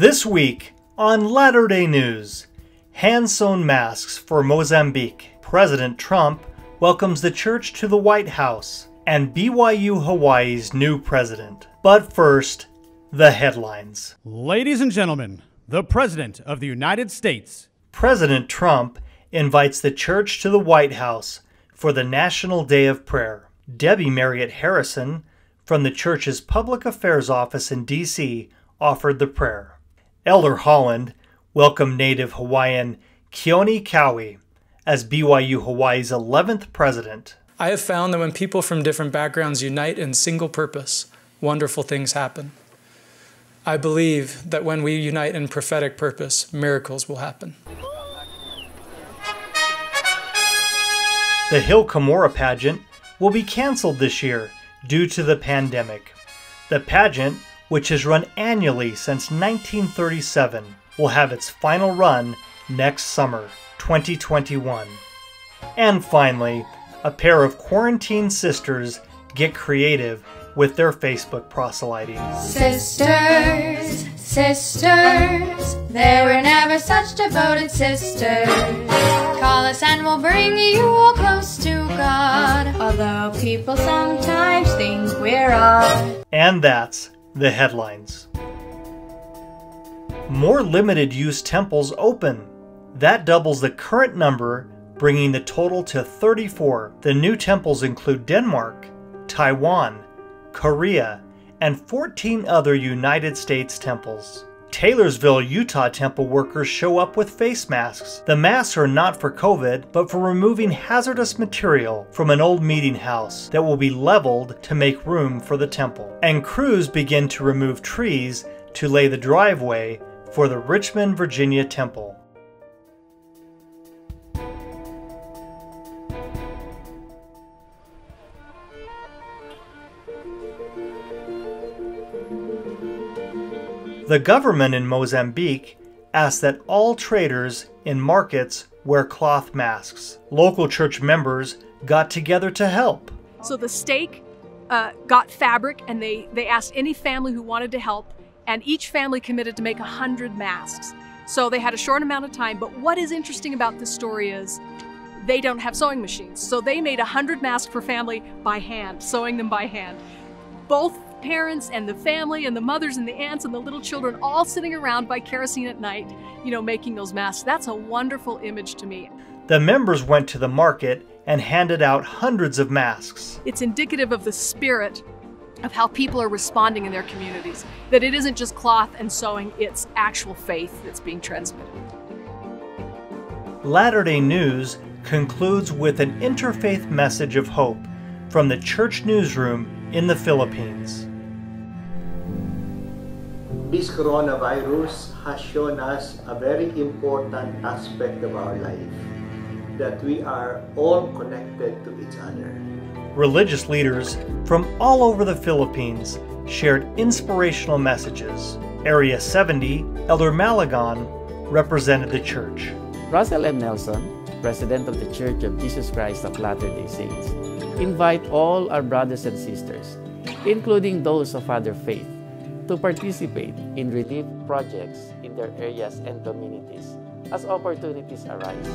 This week on LatterDay News, hand-sewn masks for Mozambique. President Trump welcomes the church to the White House, and BYU Hawaii's new president. But first, the headlines. Ladies and gentlemen, the President of the United States. President Trump invites the church to the White House for the National Day of Prayer. Debbie Marriott Harrison from the church's Public Affairs Office in D.C. offered the prayer. Elder Holland welcomed native Hawaiian Keone Kaui as BYU Hawaii's 11th president. I have found that when people from different backgrounds unite in single purpose, wonderful things happen. I believe that when we unite in prophetic purpose, miracles will happen. The Hill Cumorah pageant will be canceled this year due to the pandemic. The pageant, which has run annually since 1937, will have its final run next summer, 2021. And finally, a pair of quarantine sisters get creative with their Facebook proselyting. Sisters, sisters, there were never such devoted sisters. Call us and we'll bring you all close to God, although people sometimes think we're odd. And that's the headlines. More limited-use temples open. That doubles the current number, bringing the total to 34. The new temples include Denmark, Taiwan, Korea, and 14 other United States temples. Taylorsville, Utah temple workers show up with face masks. The masks are not for COVID, but for removing hazardous material from an old meeting house that will be leveled to make room for the temple. And crews begin to remove trees to lay the driveway for the Richmond, Virginia temple. The government in Mozambique asked that all traders in markets wear cloth masks. Local church members got together to help. So the stake got fabric, and they asked any family who wanted to help, and each family committed to make 100 masks. So they had a short amount of time, but what is interesting about this story is they don't have sewing machines. So they made 100 masks per family by hand, sewing them by hand. Both parents and the family and the mothers and the aunts and the little children all sitting around by kerosene at night, making those masks. That's a wonderful image to me. The members went to the market and handed out hundreds of masks. It's indicative of the spirit of how people are responding in their communities. That it isn't just cloth and sewing, it's actual faith that's being transmitted. LatterDay News concludes with an interfaith message of hope from the church newsroom in the Philippines. This coronavirus has shown us a very important aspect of our life, that we are all connected to each other. Religious leaders from all over the Philippines shared inspirational messages. Area 70, Elder Malagon, represented the church. Russell M. Nelson, President of the Church of Jesus Christ of Latter-day Saints, invite all our brothers and sisters, including those of other faith, to participate in relief projects in their areas and communities as opportunities arise.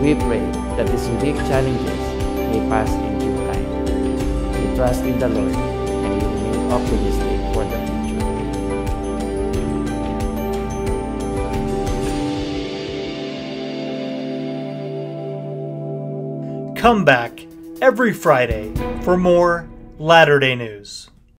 We pray that these unique challenges may pass in due time. We trust in the Lord and we remain optimistic for the future. Come back every Friday for more LatterDay News.